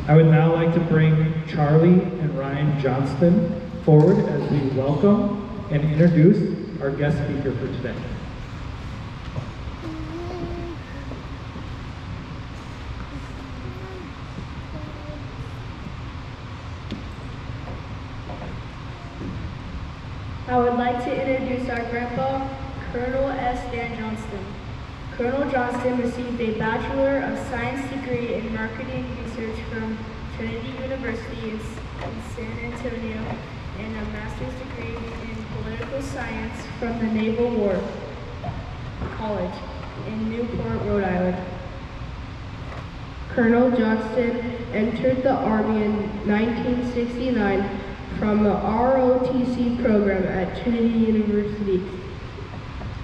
I would now like to bring Charlie and Ryan Johnston forward as we welcome and introduce our guest speaker for today. I would like to introduce our grandpa, Colonel S. Johnston. Colonel Johnston received a Bachelor of Science degree in Marketing Research from Trinity University in San Antonio and a Master's degree in Political Science from the Naval War College in Newport, Rhode Island. Colonel Johnston entered the Army in 1969 from the ROTC program at Trinity University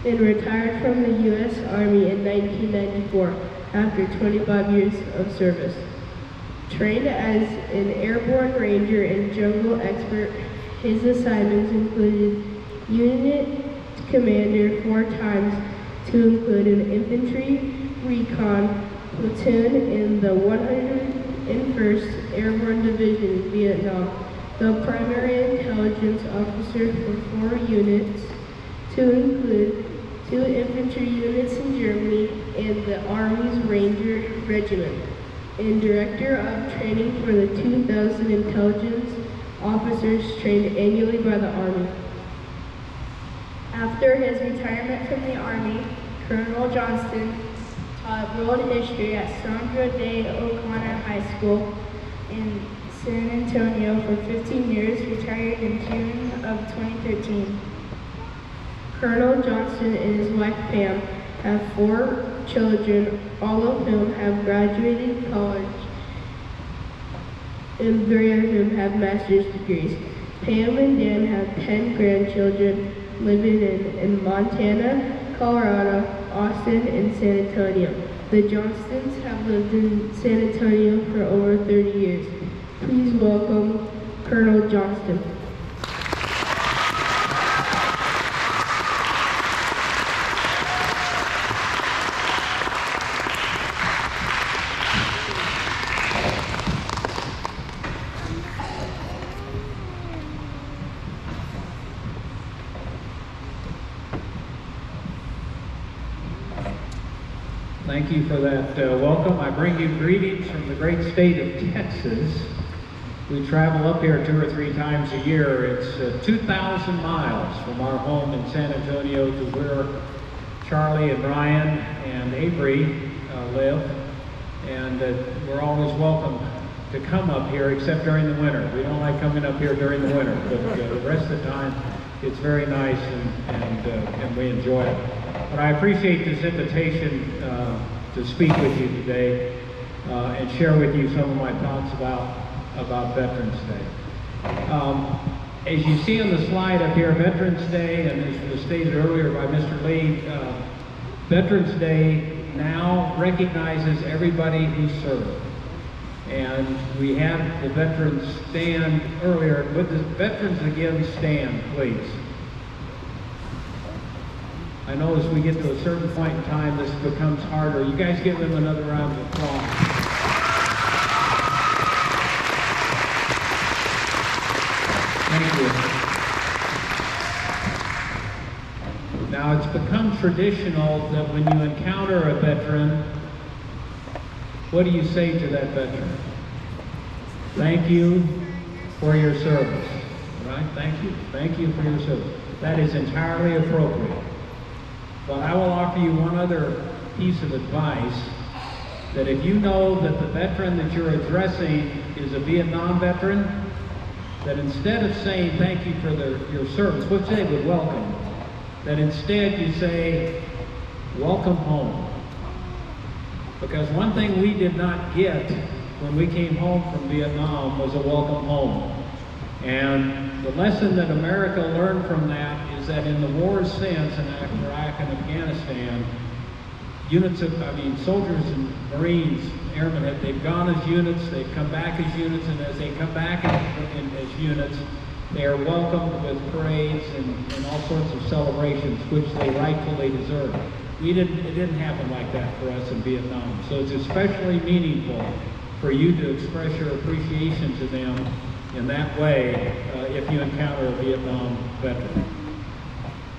and retired from the U.S. Army in 1994 after 25 years of service. Trained as an airborne ranger and jungle expert, his assignments included unit commander 4 times to include an infantry recon platoon in the 101st Airborne Division in Vietnam, the primary intelligence officer for 4 units to include 2 infantry units in Germany and the Army's Ranger Regiment, and director of training for the 2,000 intelligence officers trained annually by the Army. After his retirement from the Army, Colonel Johnston taught world history at Sandra Day O'Connor High School in San Antonio for 15 years, retired in June of 2013. Colonel Johnston and his wife Pam have 4 children, all of whom have graduated college and 3 of whom have master's degrees. Pam and Dan have 10 grandchildren living in Montana, Colorado, Austin, and San Antonio. The Johnstons have lived in San Antonio for over 30 years. Please welcome Colonel Johnston. Thank you for that welcome. I bring you greetings from the great state of Texas. We travel up here 2 or 3 times a year. It's 2,000 miles from our home in San Antonio to where Charlie and Ryan and Avery live. And we're always welcome to come up here, except during the winter. We don't like coming up here during the winter, but the rest of the time it's very nice and we enjoy it. But I appreciate this invitation to speak with you today and share with you some of my thoughts about Veterans Day. As you see on the slide up here, Veterans Day, and as was stated earlier by Mr. Lee, Veterans Day now recognizes everybody who served. And we had the veterans stand earlier. Would the veterans again stand, please? I know as we get to a certain point in time, this becomes harder. You guys give them another round of applause. Thank you. Now, it's become traditional that when you encounter a veteran, what do you say to that veteran? Thank you for your service. Right? Thank you. Thank you for your service. That is entirely appropriate. But I will offer you one other piece of advice, that if you know that the veteran that you're addressing is a Vietnam veteran, that instead of saying thank you for your service, which they would welcome, that instead you say, welcome home. Because one thing we did not get when we came home from Vietnam was a welcome home. And the lesson that America learned from that is that in the wars since, in Iraq and Afghanistan, soldiers and Marines, airmen, they've gone as units, they've come back as units, and as they come back as units, they are welcomed with parades and all sorts of celebrations, which they rightfully deserve. It didn't happen like that for us in Vietnam. So it's especially meaningful for you to express your appreciation to them in that way if you encounter a Vietnam veteran.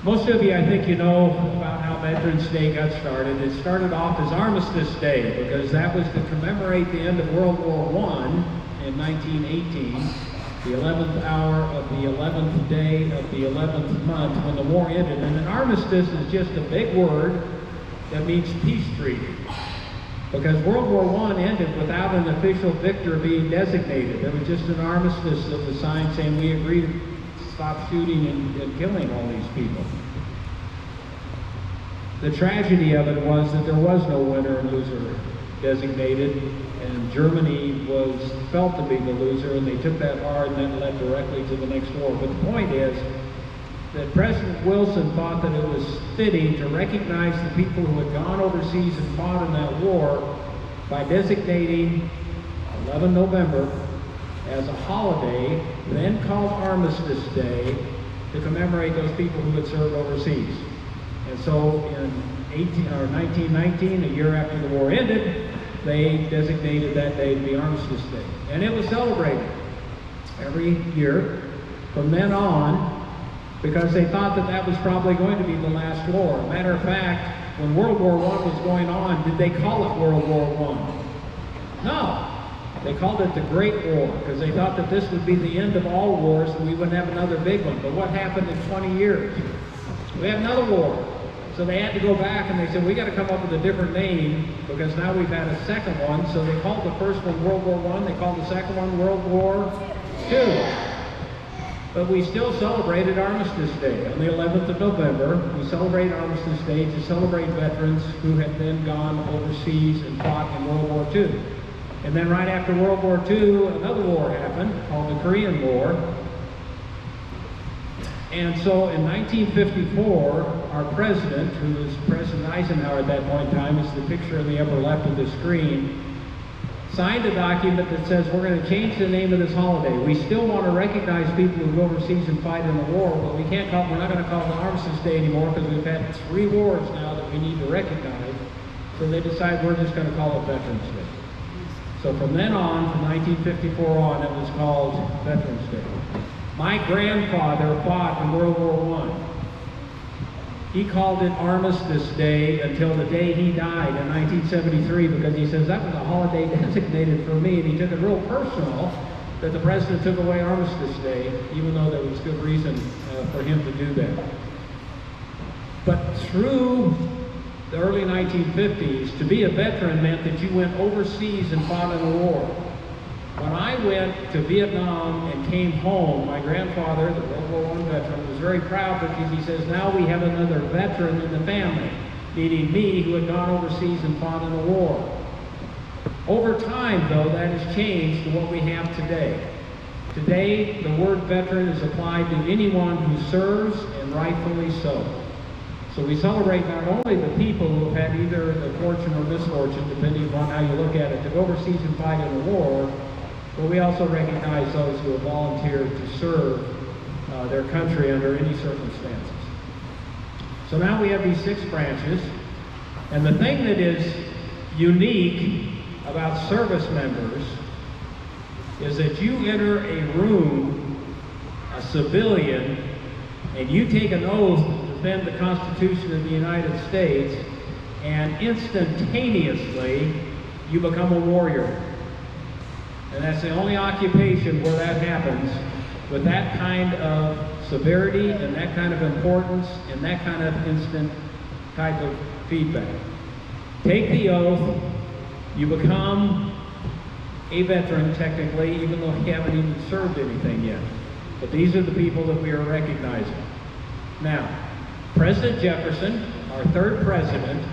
Most of you, I think, you know about how Veterans Day got started. It started off as Armistice Day because that was to commemorate the end of World War I in 1918, the 11th hour of the 11th day of the 11th month when the war ended. And an armistice is just a big word that means peace treaty. Because World War I ended without an official victor being designated. There was just an armistice that was signed saying we agree to stop shooting and killing all these people. The tragedy of it was that there was no winner and loser designated, and Germany was felt to be the loser, and they took that hard and then led directly to the next war. But the point is that President Wilson thought that it was fitting to recognize the people who had gone overseas and fought in that war by designating 11 November as a holiday, then called Armistice Day, to commemorate those people who had served overseas. And so in 1919, a year after the war ended, they designated that day to be Armistice Day. And it was celebrated every year from then on, because they thought that that was probably going to be the last war. Matter of fact, when World War I was going on, did they call it World War I? No. They called it the Great War, because they thought that this would be the end of all wars and we wouldn't have another big one. But what happened in 20 years? We had another war. So they had to go back and they said, we got to come up with a different name, because now we've had a second one. So they called the first one World War I, they called the second one World War II. But we still celebrated Armistice Day on the 11th of November. We celebrate Armistice Day to celebrate veterans who had then gone overseas and fought in World War II. And then right after World War II, another war happened called the Korean War. And so in 1954, our president, who was President Eisenhower at that point in time, is the picture in the upper left of the screen, signed a document that says we're going to change the name of this holiday. We still want to recognize people who go overseas and fight in the war, but we're not going to call it Armistice Day anymore, because we've had 3 wars now that we need to recognize. So they decided we're just going to call it Veterans Day. So from then on, from 1954 on, it was called Veterans Day. My grandfather fought in World War I. He called it Armistice Day until the day he died in 1973, because he says that was a holiday designated for me, and he took it real personal that the president took away Armistice Day, even though there was good reason for him to do that. But through the early 1950s, to be a veteran meant that you went overseas and fought in a war. When I went to Vietnam and came home, my grandfather, the World War I veteran, was very proud, because he says, now we have another veteran in the family, meaning me, who had gone overseas and fought in a war. Over time, though, that has changed to what we have today. Today, the word veteran is applied to anyone who serves, and rightfully so. So we celebrate not only the people who have had either the fortune or misfortune, depending upon how you look at it, to go overseas and fight in a war, but we also recognize those who have volunteered to serve their country under any circumstances. So now we have these 6 branches, and the thing that is unique about service members is that you enter a room, a civilian, and you take an oath to defend the Constitution of the United States, and instantaneously you become a warrior. And that's the only occupation where that happens, with that kind of severity and that kind of importance and that kind of instant type of feedback. Take the oath, you become a veteran technically, even though you haven't even served anything yet. But these are the people that we are recognizing. Now, President Jefferson, our 3rd president,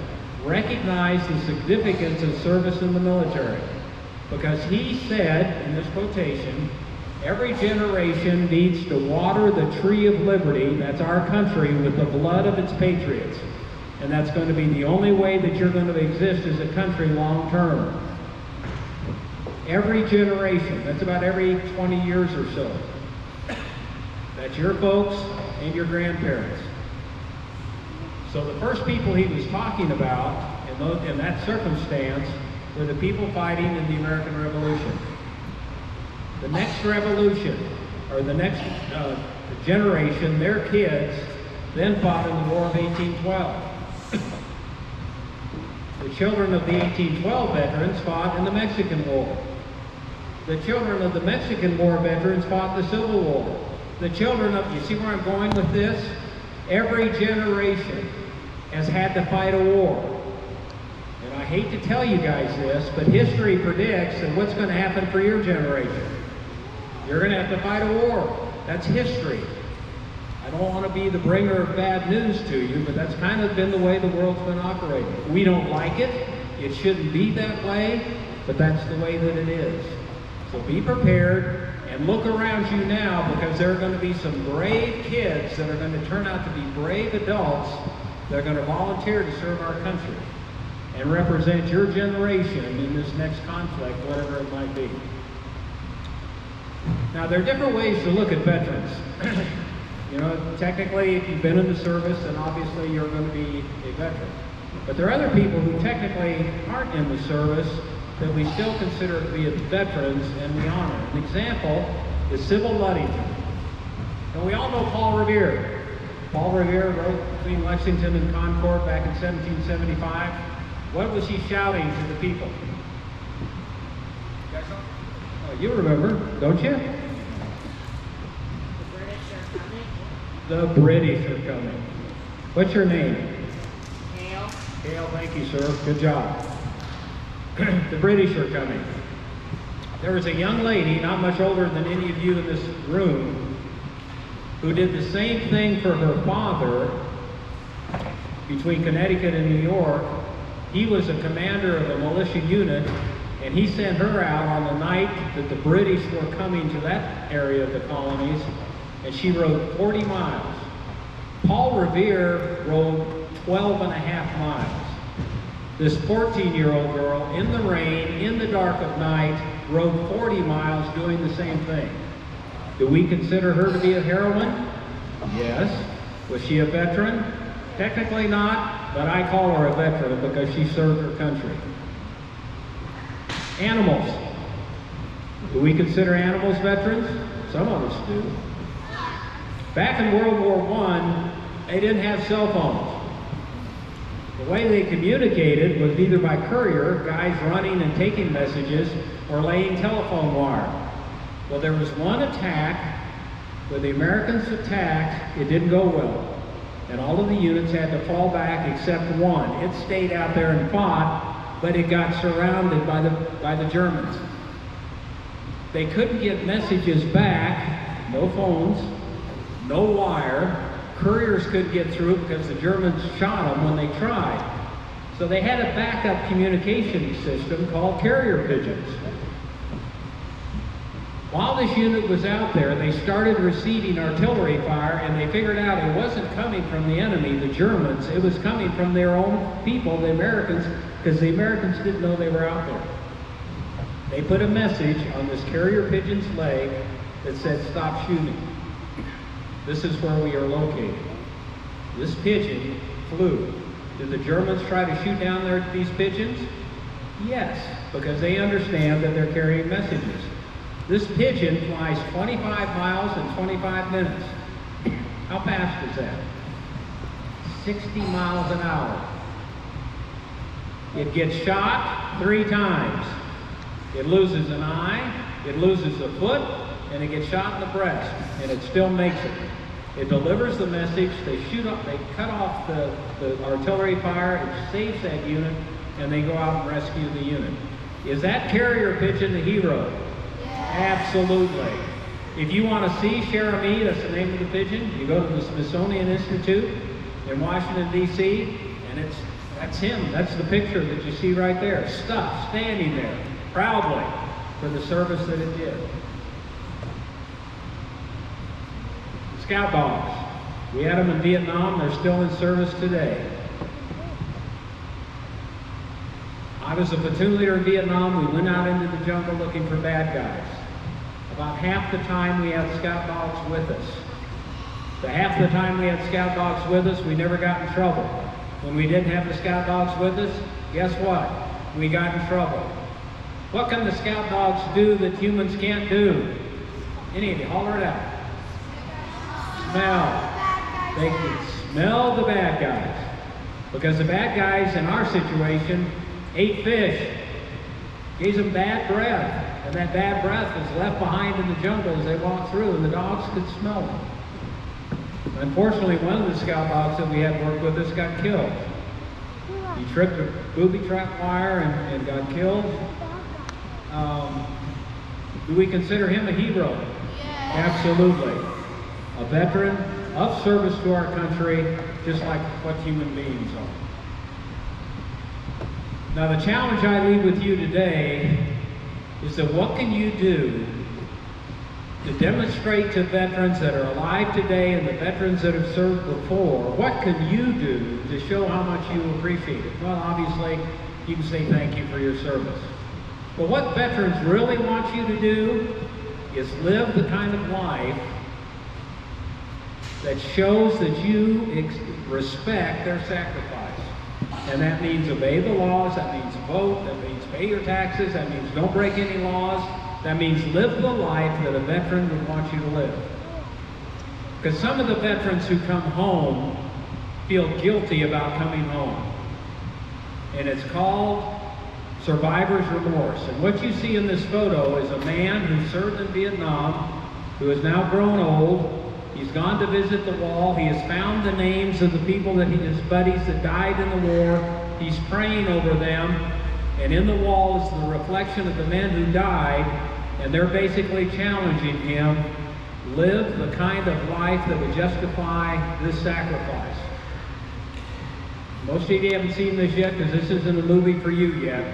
recognized the significance of service in the military, because he said, in this quotation, every generation needs to water the tree of liberty, that's our country, with the blood of its patriots. And that's going to be the only way that you're going to exist as a country long term. Every generation, that's about every 20 years or so. That's your folks and your grandparents. So the first people he was talking about in that circumstance were the people fighting in the American Revolution. The next revolution, or the next generation, their kids, then fought in the War of 1812. The children of the 1812 veterans fought in the Mexican War. The children of the Mexican War veterans fought the Civil War. The children of, you see where I'm going with this? Every generation has had to fight a war. And I hate to tell you guys this, but history predicts that what's going to happen for your generation. You're going to have to fight a war. That's history. I don't want to be the bringer of bad news to you, but that's kind of been the way the world's been operating. We don't like it. It shouldn't be that way, but that's the way that it is. So be prepared and look around you now, because there are going to be some brave kids that are going to turn out to be brave adults that are going to volunteer to serve our country and represent your generation in this next conflict, whatever it might be. Now, there are different ways to look at veterans. You know, technically, if you've been in the service, then obviously you're going to be a veteran. But there are other people who technically aren't in the service that we still consider to be veterans and we honor. An example is Sybil Ludington. And we all know Paul Revere. Paul Revere rode between Lexington and Concord back in 1775. What was he shouting to the people? Oh, you remember, don't you? The British are coming. What's your name? Gail. Gail, thank you, sir. Good job. The British are coming. There was a young lady, not much older than any of you in this room, who did the same thing for her father between Connecticut and New York. He was a commander of a militia unit, and he sent her out on the night that the British were coming to that area of the colonies, and she rode 40 miles. Paul Revere rode 12 and a half miles. This 14-year-old girl, in the rain, in the dark of night, rode 40 miles doing the same thing. Do we consider her to be a heroine? Yes. Was she a veteran? Technically not, but I call her a veteran because she served her country. Animals. Do we consider animals veterans? Some of us do. Back in World War I, they didn't have cell phones. The way they communicated was either by courier, guys running and taking messages, or laying telephone wire. Well, there was one attack where the Americans attacked, it didn't go well. And all of the units had to fall back except one. It stayed out there and fought, but it got surrounded by the Germans. They couldn't get messages back, no phones, no wire. Couriers couldn't get through because the Germans shot them when they tried. So they had a backup communication system called carrier pigeons. While this unit was out there, they started receiving artillery fire, and they figured out it wasn't coming from the enemy, the Germans. It was coming from their own people, the Americans, because the Americans didn't know they were out there. They put a message on this carrier pigeon's leg that said, "Stop shooting. This is where we are located." This pigeon flew. Did the Germans try to shoot down these pigeons? Yes, because they understand that they're carrying messages. This pigeon flies 25 miles in 25 minutes. How fast is that? 60 miles an hour. It gets shot 3 times. It loses an eye, it loses a foot, and it gets shot in the breast, and it still makes it. It delivers the message, they cut off the artillery fire, it saves that unit, and they go out and rescue the unit. Is that carrier pigeon the hero? Absolutely. If you want to see Cherami, that's the name of the pigeon, you go to the Smithsonian Institute in Washington, D.C., and that's him. That's the picture that you see right there. Stuck, standing there, proudly, for the service that it did. Scout dogs. We had them in Vietnam. They're still in service today. I was a platoon leader in Vietnam. We went out into the jungle looking for bad guys. About half the time we had scout dogs with us. The half the time we had scout dogs with us, we never got in trouble. When we didn't have the scout dogs with us, guess what? we got in trouble. What can the scout dogs do that humans can't do? Any of you, holler it out. Smell. They can smell the bad guys. Because the bad guys in our situation ate fish, gave them bad breath. And that bad breath was left behind in the jungle as they walked through, and the dogs could smell them. Unfortunately, one of the scout dogs that we had worked with us got killed. He tripped a booby trap wire and got killed. Do we consider him a hero? Yeah. Absolutely. A veteran of service to our country, just like what human beings are. Now, the challenge I leave with you today is that what can you do to demonstrate to veterans that are alive today and the veterans that have served before, what can you do to show how much you appreciate it? Well, obviously, you can say thank you for your service. But what veterans really want you to do is live the kind of life that shows that you respect their sacrifice. And that means obey the laws, that means vote, that means pay your taxes, that means don't break any laws, that means live the life that a veteran would want you to live. Because some of the veterans who come home feel guilty about coming home. And it's called survivor's remorse. And what you see in this photo is a man who served in Vietnam, who has now grown old. He's gone to visit the wall. He has found the names of the people that his buddies that died in the war. He's praying over them. And in the wall is the reflection of the men who died. And they're basically challenging him, live the kind of life that would justify this sacrifice. Most of you haven't seen this yet because this isn't a movie for you yet.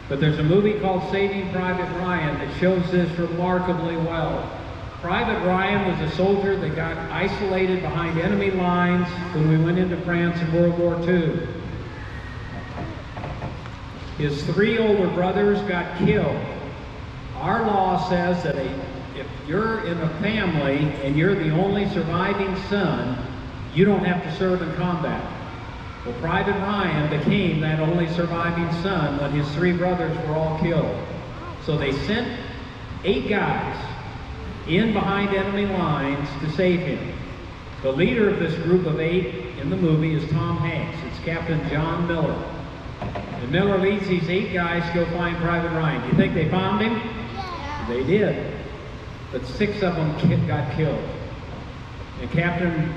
But there's a movie called Saving Private Ryan that shows this remarkably well. Private Ryan was a soldier that got isolated behind enemy lines when we went into France in World War II. His 3 older brothers got killed. Our law says that if you're in a family and you're the only surviving son, you don't have to serve in combat. Well, Private Ryan became that only surviving son when his 3 brothers were all killed. So they sent 8 guys in behind enemy lines to save him. The leader of this group of 8 in the movie is Tom Hanks. It's Captain John Miller. And Miller leads these 8 guys to go find Private Ryan. Do you think they found him? Yeah. They did. But 6 of them got killed. And Captain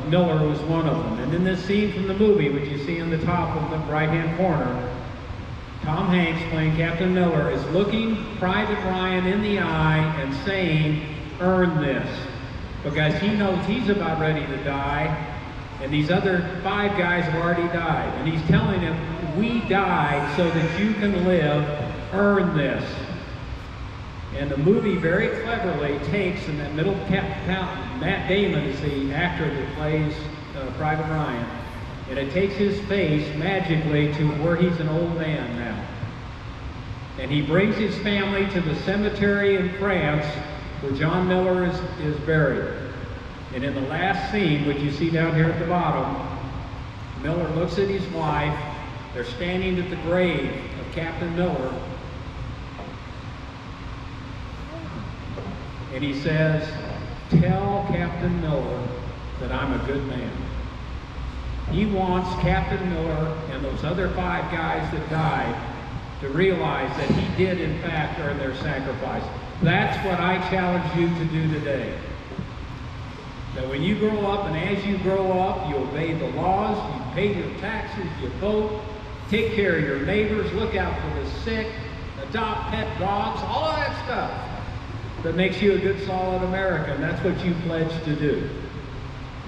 Miller was one of them. And in this scene from the movie, which you see on the top of the right-hand corner, Tom Hanks, playing Captain Miller, is looking Private Ryan in the eye and saying, "Earn this." Because he knows he's about ready to die, and these other 5 guys have already died. And he's telling him, "We died so that you can live. Earn this." And the movie very cleverly takes, in that middle Matt Damon is the actor that plays Private Ryan, and it takes his face magically to where he's an old man now. And he brings his family to the cemetery in France where John Miller is buried. And in the last scene, which you see down here at the bottom, Miller looks at his wife. They're standing at the grave of Captain Miller. And he says, "Tell Captain Miller that I'm a good man." He wants Captain Miller and those other 5 guys that died to realize that he did, in fact, earn their sacrifice. That's what I challenge you to do today. That when you grow up, and as you grow up, you obey the laws, you pay your taxes, you vote, take care of your neighbors, look out for the sick, adopt pet dogs, all of that stuff that makes you a good, solid American. That's what you pledge to do.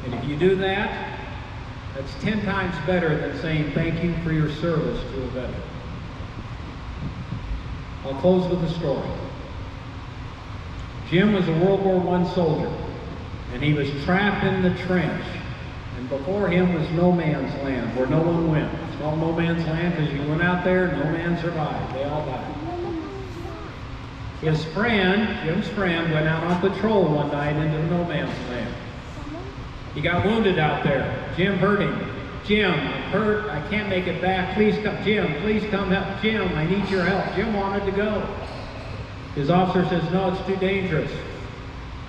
And if you do that, that's 10 times better than saying thank you for your service to a veteran. I'll close with a story. Jim was a World War I soldier, and he was trapped in the trench. And before him was no man's land, where no one went. It's called no man's land because you went out there, no man survived. They all died. His friend, Jim's friend, went out on patrol one night into no man's land. He got wounded out there. Jim hurt him, Jim, I'm hurt, I can't make it back, please come. Jim, please come help. Jim, I need your help. Jim wanted to go. His officer says, no, it's too dangerous.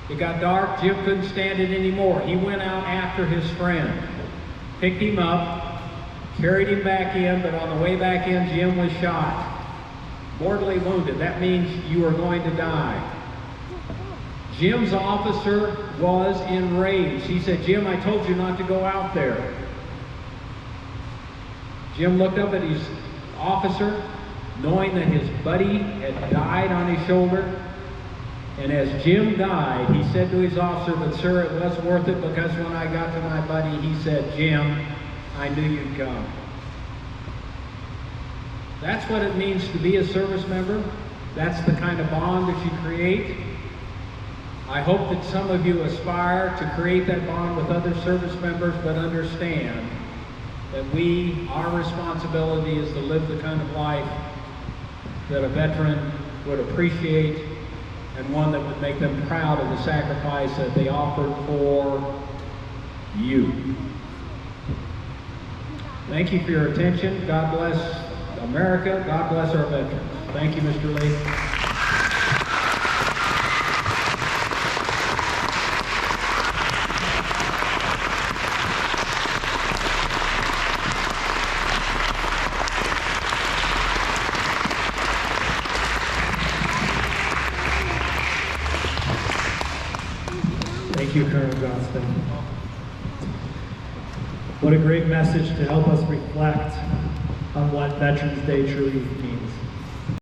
It got dark, Jim couldn't stand it anymore. He went out after his friend, picked him up, carried him back in, but on the way back in, Jim was shot. Mortally wounded. That means you are going to die. Jim's officer was enraged. He said, Jim, I told you not to go out there. Jim looked up at his officer, knowing that his buddy had died on his shoulder. And as Jim died, he said to his officer, but sir, it was worth it, because when I got to my buddy, he said, Jim, I knew you'd come. That's what it means to be a service member. That's the kind of bond that you create. I hope that some of you aspire to create that bond with other service members, but understand that our responsibility is to live the kind of life that a veteran would appreciate, and one that would make them proud of the sacrifice that they offered for you. Thank you for your attention. God bless America. God bless our veterans. Thank you, Mr. Lee. Thank you, Colonel Johnston. What a great message to help us reflect on what Veterans Day truly means.